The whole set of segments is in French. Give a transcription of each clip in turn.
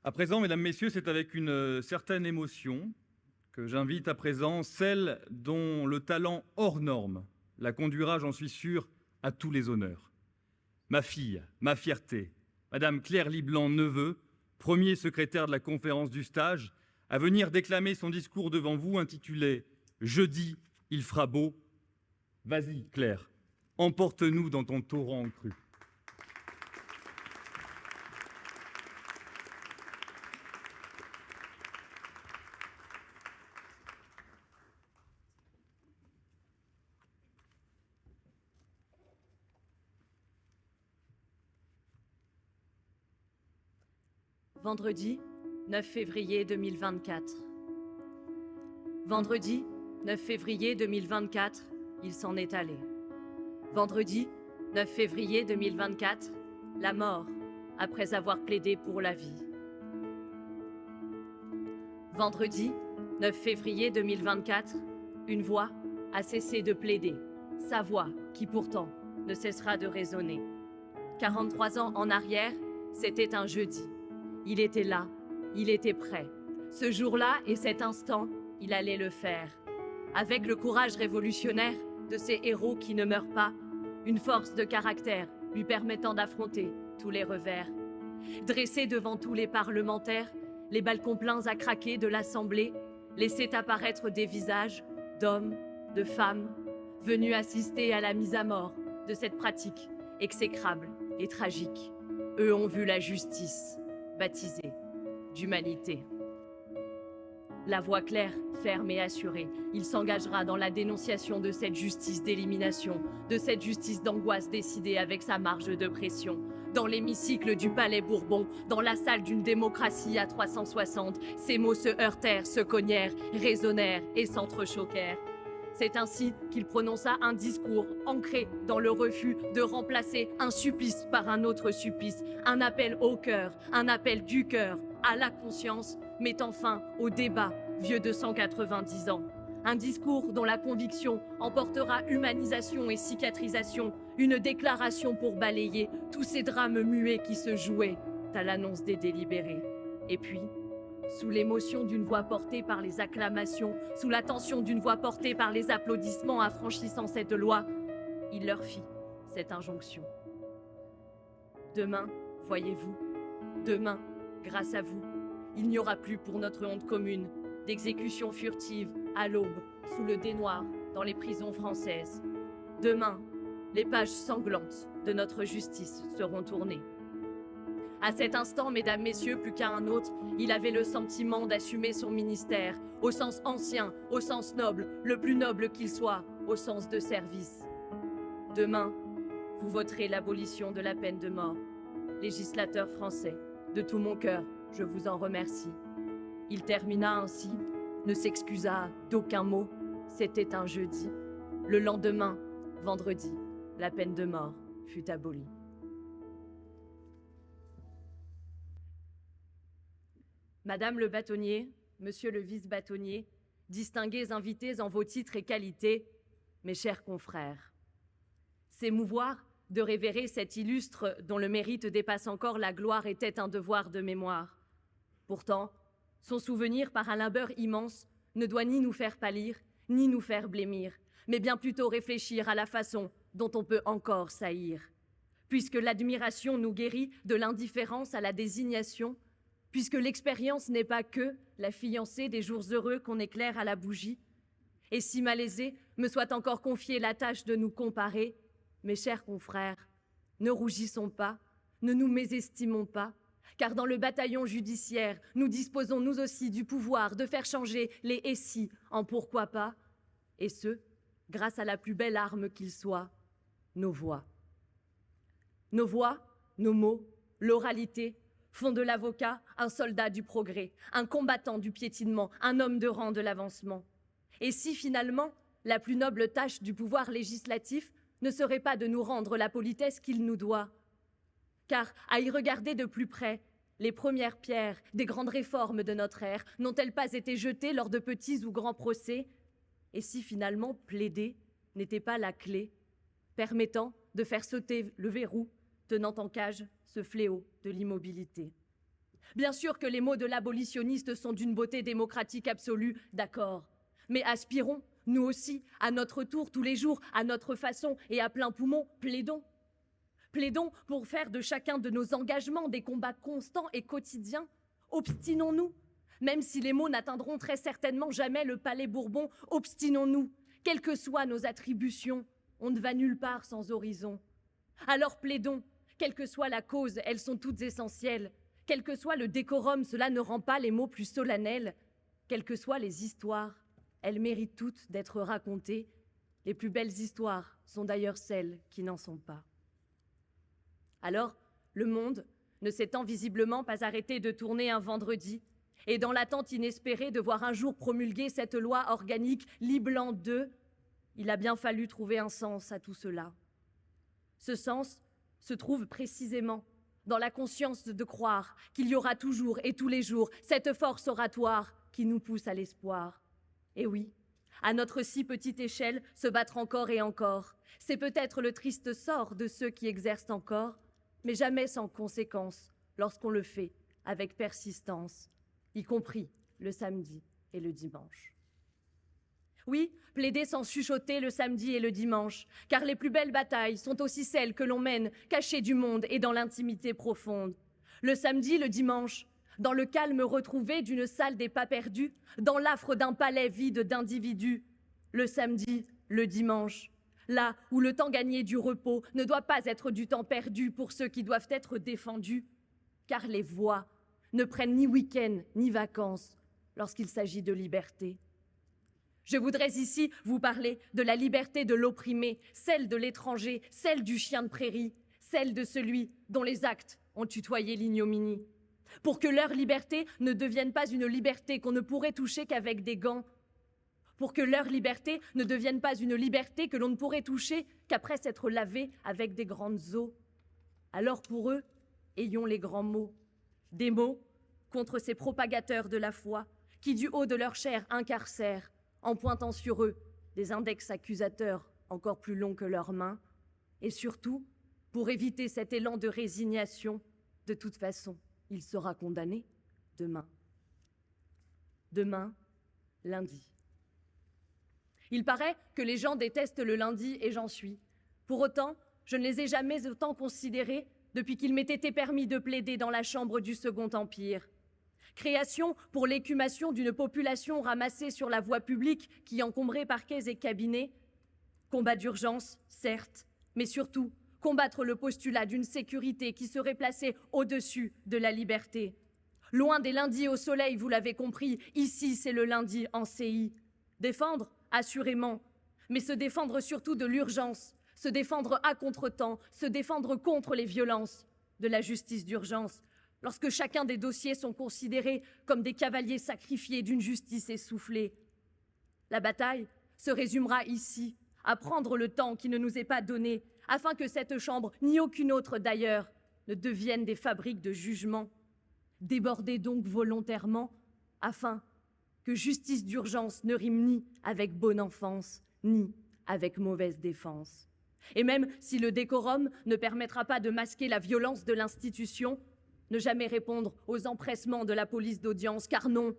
À présent, mesdames, messieurs, c'est avec une certaine émotion que j'invite à présent celle dont le talent hors norme la conduira, j'en suis sûr, à tous les honneurs. Ma fille, ma fierté, Madame Claire Liblanc-Neveu, premier secrétaire de la conférence du stage, à venir déclamer son discours devant vous intitulé « Jeudi, il fera beau ». Vas-y, Claire, emporte-nous dans ton torrent cru. Vendredi 9 février 2024. Vendredi 9 février 2024, il s'en est allé. Vendredi 9 février 2024, la mort, après avoir plaidé pour la vie. Vendredi 9 février 2024, une voix a cessé de plaider, sa voix qui pourtant ne cessera de résonner. 43 ans en arrière, c'était un jeudi. Il était là, il était prêt. Ce jour-là et cet instant, il allait le faire. Avec le courage révolutionnaire de ces héros qui ne meurent pas, une force de caractère lui permettant d'affronter tous les revers. Dressé devant tous les parlementaires, les balcons pleins à craquer de l'Assemblée laissaient apparaître des visages d'hommes, de femmes, venus assister à la mise à mort de cette pratique exécrable et tragique. Eux ont vu la justice, baptisée d'humanité. La voix claire, ferme et assurée, il s'engagera dans la dénonciation de cette justice d'élimination, de cette justice d'angoisse décidée avec sa marge de pression. Dans l'hémicycle du Palais Bourbon, dans la salle d'une démocratie à 360, ces mots se heurtèrent, se cognèrent, résonnèrent et s'entrechoquèrent. C'est ainsi qu'il prononça un discours ancré dans le refus de remplacer un supplice par un autre supplice, un appel au cœur, un appel du cœur, à la conscience, mettant fin au débat vieux de 190 ans. Un discours dont la conviction emportera humanisation et cicatrisation, une déclaration pour balayer tous ces drames muets qui se jouaient à l'annonce des délibérés. Et puis, sous l'émotion d'une voix portée par les acclamations, sous la tension d'une voix portée par les applaudissements affranchissant cette loi, il leur fit cette injonction. Demain, voyez-vous, demain, grâce à vous, il n'y aura plus pour notre honte commune d'exécutions furtives à l'aube, sous le dénoir, dans les prisons françaises. Demain, les pages sanglantes de notre justice seront tournées. À cet instant, mesdames, messieurs, plus qu'à un autre, il avait le sentiment d'assumer son ministère, au sens ancien, au sens noble, le plus noble qu'il soit, au sens de service. Demain, vous voterez l'abolition de la peine de mort. Législateur français, de tout mon cœur, je vous en remercie. Il termina ainsi, ne s'excusa d'aucun mot, c'était un jeudi. Le lendemain, vendredi, la peine de mort fut abolie. Madame le bâtonnier, monsieur le vice-bâtonnier, distingués invités en vos titres et qualités, mes chers confrères. S'émouvoir de révérer cet illustre dont le mérite dépasse encore la gloire était un devoir de mémoire. Pourtant, son souvenir par un labeur immense ne doit ni nous faire pâlir, ni nous faire blêmir, mais bien plutôt réfléchir à la façon dont on peut encore saillir. Puisque l'admiration nous guérit de l'indifférence à la désignation, puisque l'expérience n'est pas que la fiancée des jours heureux qu'on éclaire à la bougie, et si malaisé me soit encore confiée la tâche de nous comparer, mes chers confrères, ne rougissons pas, ne nous mésestimons pas, car dans le bataillon judiciaire, nous disposons nous aussi du pouvoir de faire changer les « et si » en « pourquoi pas », et ce, grâce à la plus belle arme qu'il soit, nos voix. Nos voix, nos mots, l'oralité, font de l'avocat un soldat du progrès, un combattant du piétinement, un homme de rang de l'avancement. Et si finalement, la plus noble tâche du pouvoir législatif ne serait pas de nous rendre la politesse qu'il nous doit, car à y regarder de plus près, les premières pierres des grandes réformes de notre ère n'ont-elles pas été jetées lors de petits ou grands procès? Et si finalement plaider n'était pas la clé permettant de faire sauter le verrou tenant en cage ce fléau de l'immobilité? Bien sûr que les mots de l'abolitionniste sont d'une beauté démocratique absolue, d'accord. Mais aspirons, nous aussi, à notre tour, tous les jours, à notre façon et à plein poumon, plaidons. Plaidons pour faire de chacun de nos engagements des combats constants et quotidiens. Obstinons-nous. Même si les mots n'atteindront très certainement jamais le palais Bourbon, obstinons-nous. Quelles que soient nos attributions, on ne va nulle part sans horizon. Alors plaidons, quelle que soit la cause, elles sont toutes essentielles. Quel que soit le décorum, cela ne rend pas les mots plus solennels. Quelles que soient les histoires, elles méritent toutes d'être racontées. Les plus belles histoires sont d'ailleurs celles qui n'en sont pas. Alors, le monde, ne s'étant visiblement pas arrêté de tourner un vendredi, et dans l'attente inespérée de voir un jour promulguer cette loi organique Liblan II, il a bien fallu trouver un sens à tout cela. Ce sens se trouve précisément dans la conscience de croire qu'il y aura toujours et tous les jours cette force oratoire qui nous pousse à l'espoir. Et oui, à notre si petite échelle, se battre encore et encore, c'est peut-être le triste sort de ceux qui exercent encore, mais jamais sans conséquence lorsqu'on le fait avec persistance, y compris le samedi et le dimanche. Oui, plaider sans chuchoter le samedi et le dimanche, car les plus belles batailles sont aussi celles que l'on mène cachées du monde et dans l'intimité profonde. Le samedi, le dimanche, dans le calme retrouvé d'une salle des pas perdus, dans l'affre d'un palais vide d'individus. Le samedi, le dimanche, là où le temps gagné du repos ne doit pas être du temps perdu pour ceux qui doivent être défendus, car les voix ne prennent ni week-end ni vacances lorsqu'il s'agit de liberté. Je voudrais ici vous parler de la liberté de l'opprimé, celle de l'étranger, celle du chien de prairie, celle de celui dont les actes ont tutoyé l'ignominie. Pour que leur liberté ne devienne pas une liberté qu'on ne pourrait toucher qu'avec des gants. Pour que leur liberté ne devienne pas une liberté que l'on ne pourrait toucher qu'après s'être lavé avec des grandes eaux. Alors pour eux, ayons les grands mots. Des mots contre ces propagateurs de la foi qui, du haut de leur chair, incarcèrent, en pointant sur eux des index accusateurs encore plus longs que leurs mains, et surtout, pour éviter cet élan de résignation, de toute façon, il sera condamné demain. Demain, lundi. Il paraît que les gens détestent le lundi et j'en suis. Pour autant, je ne les ai jamais autant considérés depuis qu'il m'ait été permis de plaider dans la chambre du Second Empire. Création pour l'écumation d'une population ramassée sur la voie publique qui encombrait parquets et cabinets. Combat d'urgence, certes, mais surtout combattre le postulat d'une sécurité qui serait placée au-dessus de la liberté. Loin des lundis au soleil, vous l'avez compris, ici c'est le lundi en CI. Défendre, assurément, mais se défendre surtout de l'urgence, se défendre à contretemps, se défendre contre les violences de la justice d'urgence, lorsque chacun des dossiers sont considérés comme des cavaliers sacrifiés d'une justice essoufflée. La bataille se résumera ici, à prendre le temps qui ne nous est pas donné, afin que cette chambre, ni aucune autre d'ailleurs, ne devienne des fabriques de jugement. Débordez donc volontairement, afin que justice d'urgence ne rime ni avec bonne enfance, ni avec mauvaise défense. Et même si le décorum ne permettra pas de masquer la violence de l'institution, ne jamais répondre aux empressements de la police d'audience, car non,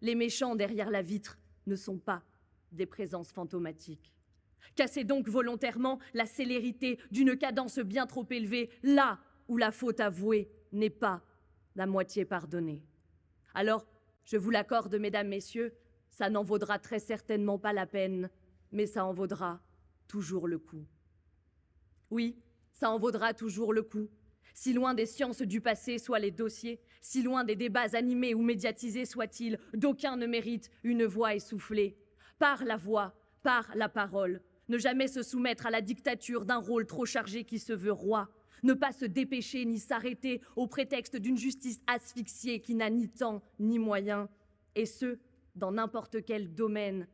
les méchants derrière la vitre ne sont pas des présences fantomatiques. Cassez donc volontairement la célérité d'une cadence bien trop élevée, là où la faute avouée n'est pas la moitié pardonnée. Alors, je vous l'accorde, mesdames, messieurs, ça n'en vaudra très certainement pas la peine, mais ça en vaudra toujours le coup. Oui, ça en vaudra toujours le coup. Si loin des sciences du passé soient les dossiers, si loin des débats animés ou médiatisés soient-ils, d'aucun ne mérite une voix essoufflée. Par la voix, par la parole, ne jamais se soumettre à la dictature d'un rôle trop chargé qui se veut roi, ne pas se dépêcher ni s'arrêter au prétexte d'une justice asphyxiée qui n'a ni temps ni moyens, et ce, dans n'importe quel domaine.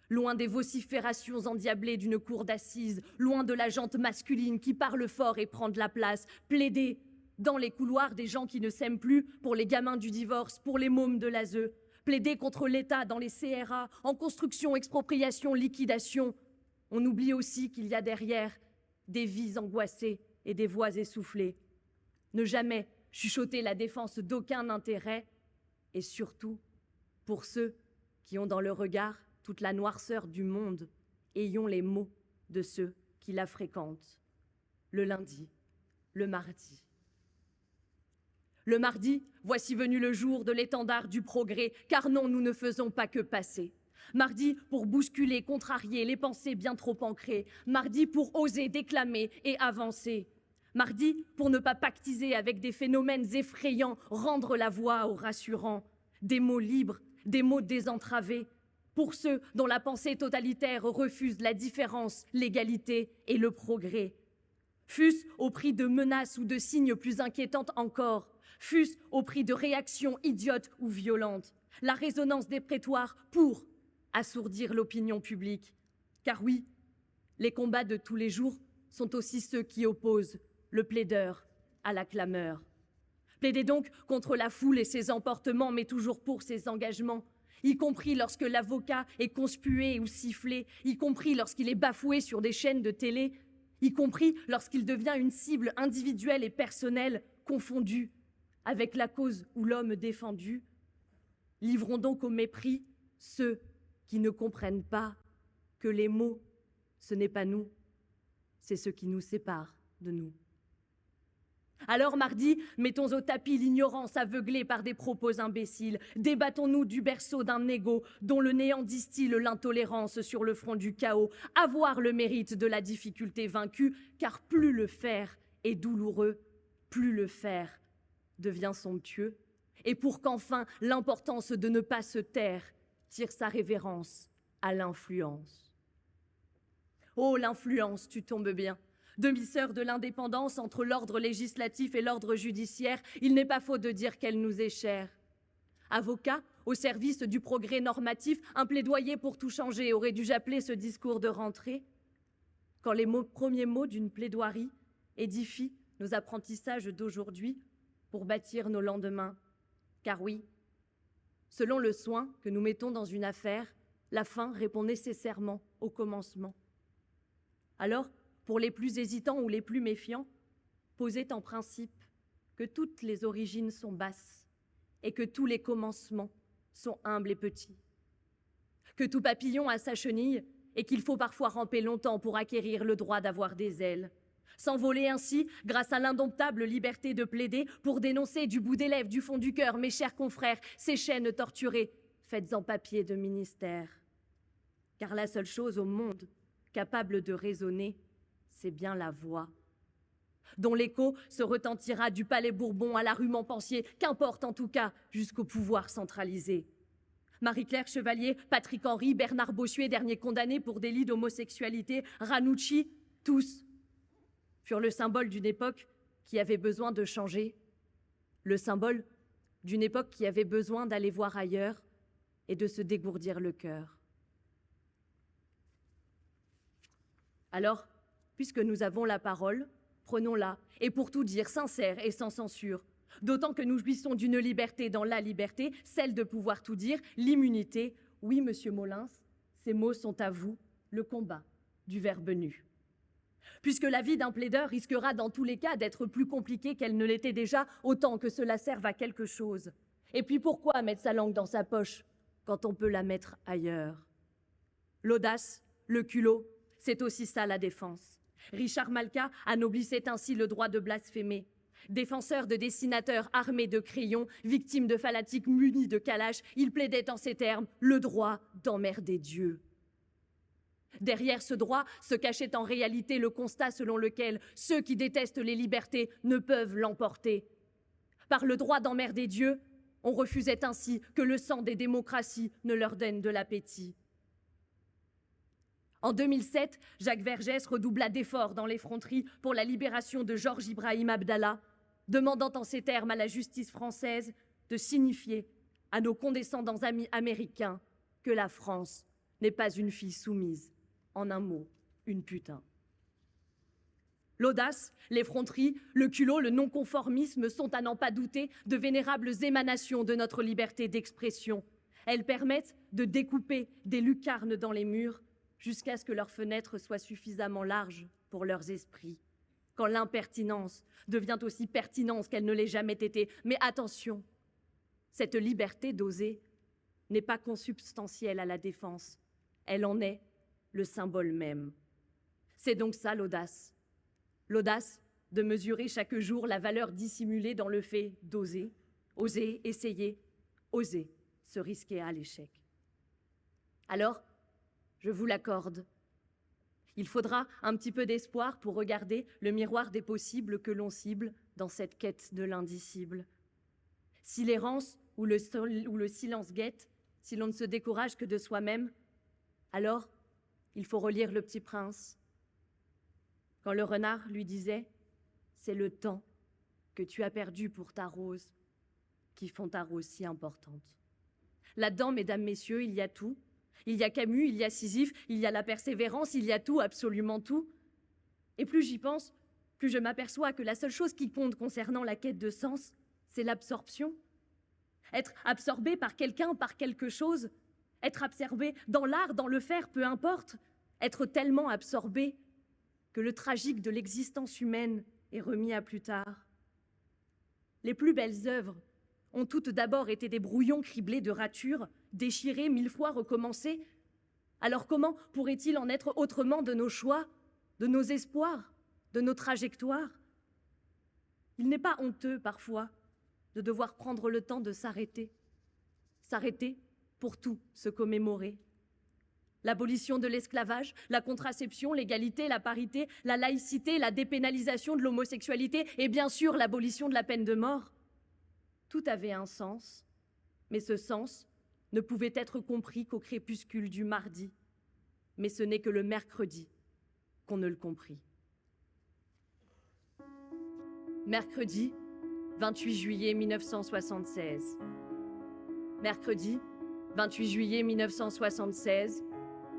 Loin des vociférations endiablées d'une cour d'assises, loin de la jante masculine qui parle fort et prend de la place, plaider dans les couloirs des gens qui ne s'aiment plus, pour les gamins du divorce, pour les mômes de l'ASE, plaider contre l'État dans les CRA, en construction, expropriation, liquidation. On oublie aussi qu'il y a derrière des vies angoissées et des voix essoufflées. Ne jamais chuchoter la défense d'aucun intérêt, et surtout, pour ceux qui ont dans le regard toute la noirceur du monde, ayons les mots de ceux qui la fréquentent. Le lundi, le mardi. Le mardi, voici venu le jour de l'étendard du progrès, car non, nous ne faisons pas que passer. Mardi pour bousculer, contrarier les pensées bien trop ancrées. Mardi pour oser déclamer et avancer. Mardi pour ne pas pactiser avec des phénomènes effrayants, rendre la voix aux rassurants. Des mots libres, des mots désentravés. Pour ceux dont la pensée totalitaire refuse la différence, l'égalité et le progrès. Fût-ce au prix de menaces ou de signes plus inquiétantes encore. Fût-ce au prix de réactions idiotes ou violentes. La résonance des prétoires pour assourdir l'opinion publique. Car oui, les combats de tous les jours sont aussi ceux qui opposent le plaideur à la clameur. Plaidez donc contre la foule et ses emportements, mais toujours pour ses engagements, y compris lorsque l'avocat est conspué ou sifflé, y compris lorsqu'il est bafoué sur des chaînes de télé, y compris lorsqu'il devient une cible individuelle et personnelle, confondue avec la cause ou l'homme défendu. Livrons donc au mépris ceux qui ne comprennent pas que les mots, ce n'est pas nous, c'est ce qui nous sépare de nous. Alors mardi, mettons au tapis l'ignorance aveuglée par des propos imbéciles. Débattons-nous du berceau d'un égo dont le néant distille l'intolérance sur le front du chaos. Avoir le mérite de la difficulté vaincue, car plus le faire est douloureux, plus le faire devient somptueux. Et pour qu'enfin l'importance de ne pas se taire tire sa révérence à l'influence. Oh, l'influence, tu tombes bien. Demi-sœur de l'indépendance entre l'ordre législatif et l'ordre judiciaire, il n'est pas faux de dire qu'elle nous est chère. Avocat, au service du progrès normatif, un plaidoyer pour tout changer, aurais-je appelé ce discours de rentrée? Quand les premiers mots d'une plaidoirie édifient nos apprentissages d'aujourd'hui pour bâtir nos lendemains. Car oui, selon le soin que nous mettons dans une affaire, la fin répond nécessairement au commencement. Alors, pour les plus hésitants ou les plus méfiants, posez en principe que toutes les origines sont basses et que tous les commencements sont humbles et petits. Que tout papillon a sa chenille et qu'il faut parfois ramper longtemps pour acquérir le droit d'avoir des ailes. S'envoler ainsi, grâce à l'indomptable liberté de plaider, pour dénoncer du bout des lèvres, du fond du cœur, mes chers confrères, ces chaînes torturées, faites en papier de ministère. Car la seule chose au monde capable de raisonner, c'est bien la voix, dont l'écho se retentira du palais Bourbon à la rue Montpensier, qu'importe en tout cas, jusqu'au pouvoir centralisé. Marie-Claire Chevalier, Patrick Henry, Bernard Bossuet, dernier condamné pour délit d'homosexualité, Ranucci, tous furent le symbole d'une époque qui avait besoin de changer, le symbole d'une époque qui avait besoin d'aller voir ailleurs et de se dégourdir le cœur. Alors, puisque nous avons la parole, prenons-la, et pour tout dire, sincère et sans censure, d'autant que nous jouissons d'une liberté dans la liberté, celle de pouvoir tout dire, l'immunité. Oui, monsieur Molins, ces mots sont à vous, le combat du verbe nu. Puisque la vie d'un plaideur risquera dans tous les cas d'être plus compliquée qu'elle ne l'était déjà, autant que cela serve à quelque chose. Et puis pourquoi mettre sa langue dans sa poche quand on peut la mettre ailleurs? L'audace, le culot, c'est aussi ça la défense. Richard Malka anoblissait ainsi le droit de blasphémer. Défenseur de dessinateurs armés de crayons, victime de fanatiques munis de calaches, il plaidait en ces termes le droit d'emmerder Dieu. Derrière ce droit se cachait en réalité le constat selon lequel ceux qui détestent les libertés ne peuvent l'emporter. Par le droit d'emmerder Dieu, on refusait ainsi que le sang des démocraties ne leur donne de l'appétit. En 2007, Jacques Vergès redoubla d'efforts dans l'effronterie pour la libération de Georges Ibrahim Abdallah, demandant en ces termes à la justice française de signifier à nos condescendants amis américains que la France n'est pas une fille soumise, en un mot, une putain. L'audace, l'effronterie, le culot, le non-conformisme sont, à n'en pas douter, de vénérables émanations de notre liberté d'expression. Elles permettent de découper des lucarnes dans les murs jusqu'à ce que leurs fenêtres soient suffisamment larges pour leurs esprits. quand l'impertinence devient aussi pertinence qu'elle ne l'ait jamais été. Mais attention, cette liberté d'oser n'est pas consubstantielle à la défense. Elle en est le symbole même. C'est donc ça l'audace. L'audace de mesurer chaque jour la valeur dissimulée dans le fait d'oser, oser essayer, oser se risquer à l'échec. Alors, je vous l'accorde. Il faudra un petit peu d'espoir pour regarder le miroir des possibles que l'on cible dans cette quête de l'indicible. Si l'errance ou le silence guette, si l'on ne se décourage que de soi-même, alors il faut relire Le Petit Prince. Quand le renard lui disait « C'est le temps que tu as perdu pour ta rose qui font ta rose si importante. » Là-dedans, mesdames, messieurs, il y a tout. Il y a Camus, il y a Sisyphe, il y a la persévérance, il y a tout, absolument tout. Et plus j'y pense, plus je m'aperçois que la seule chose qui compte concernant la quête de sens, c'est l'absorption. Être absorbé par quelqu'un, par quelque chose, être absorbé dans l'art, dans le faire, peu importe, être tellement absorbé que le tragique de l'existence humaine est remis à plus tard. Les plus belles œuvres ont toutes d'abord été des brouillons criblés de ratures, déchirés, 1000 fois recommencés. Alors comment pourrait-il en être autrement de nos choix, de nos espoirs, de nos trajectoires? Il n'est pas honteux, parfois, de devoir prendre le temps de s'arrêter. S'arrêter pour tout se commémorer. L'abolition de l'esclavage, la contraception, l'égalité, la parité, la laïcité, la dépénalisation de l'homosexualité et bien sûr l'abolition de la peine de mort. Tout avait un sens, mais ce sens ne pouvait être compris qu'au crépuscule du mardi. Mais ce n'est que le mercredi qu'on ne le comprit. Mercredi, 28 juillet 1976. Mercredi, 28 juillet 1976,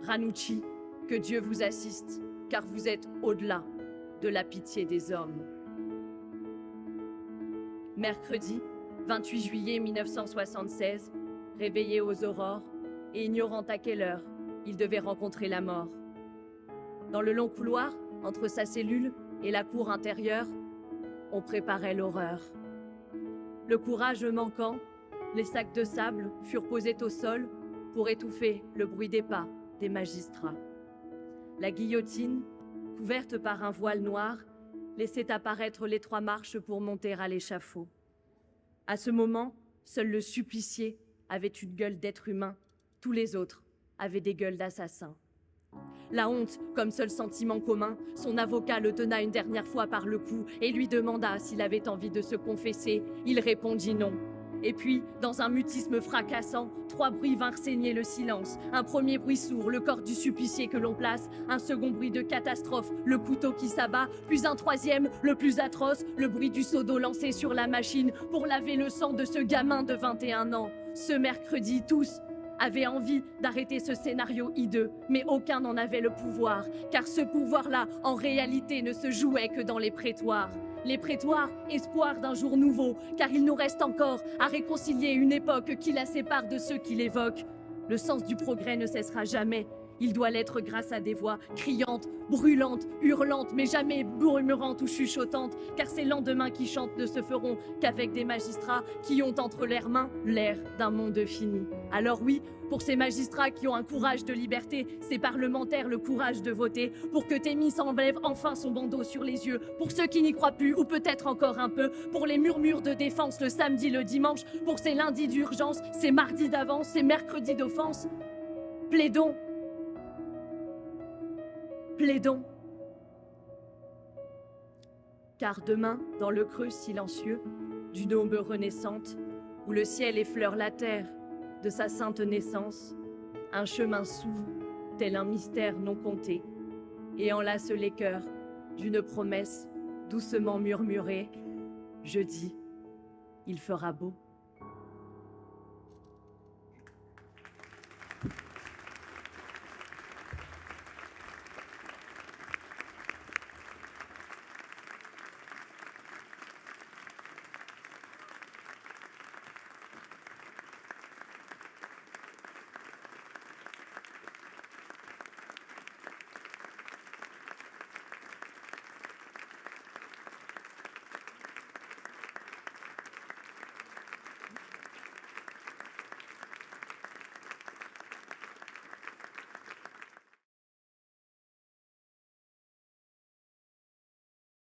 Ranucci, que Dieu vous assiste, car vous êtes au-delà de la pitié des hommes. Mercredi, 28 juillet 1976, réveillé aux aurores et ignorant à quelle heure il devait rencontrer la mort. Dans le long couloir, entre sa cellule et la cour intérieure, on préparait l'horreur. Le courage manquant, les sacs de sable furent posés au sol pour étouffer le bruit des pas des magistrats. La guillotine, couverte par un voile noir, laissait apparaître les 3 marches pour monter à l'échafaud. À ce moment, seul le supplicié avait une gueule d'être humain, tous les autres avaient des gueules d'assassins. La honte, comme seul sentiment commun, son avocat le tena une dernière fois par le cou et lui demanda s'il avait envie de se confesser. Il répondit non. Et puis, dans un mutisme fracassant, 3 bruits vinrent saigner le silence. Un premier bruit sourd, le corps du supplicié que l'on place. Un second bruit de catastrophe, le couteau qui s'abat. Puis un troisième, le plus atroce, le bruit du seau d'eau lancé sur la machine pour laver le sang de ce gamin de 21 ans. Ce mercredi, tous avaient envie d'arrêter ce scénario hideux, mais aucun n'en avait le pouvoir, car ce pouvoir-là, en réalité, ne se jouait que dans les prétoires. Les prétoires, espoir d'un jour nouveau, car il nous reste encore à réconcilier une époque qui la sépare de ceux qui l'évoquent. Le sens du progrès ne cessera jamais. Il doit l'être grâce à des voix criantes, brûlantes, hurlantes, mais jamais murmurantes ou chuchotantes, car ces lendemains qui chantent ne se feront qu'avec des magistrats qui ont entre leurs mains l'air d'un monde fini. Alors oui, pour ces magistrats qui ont un courage de liberté, ces parlementaires le courage de voter, pour que Témis enlève enfin son bandeau sur les yeux, pour ceux qui n'y croient plus, ou peut-être encore un peu, pour les murmures de défense le samedi, le dimanche, pour ces lundis d'urgence, ces mardis d'avance, ces mercredis d'offense. Plaidons. Plaidons. Car demain, dans le creux silencieux d'une aube renaissante, où le ciel effleure la terre de sa sainte naissance, un chemin s'ouvre, tel un mystère non compté, et enlace les cœurs d'une promesse doucement murmurée. Je dis, il fera beau.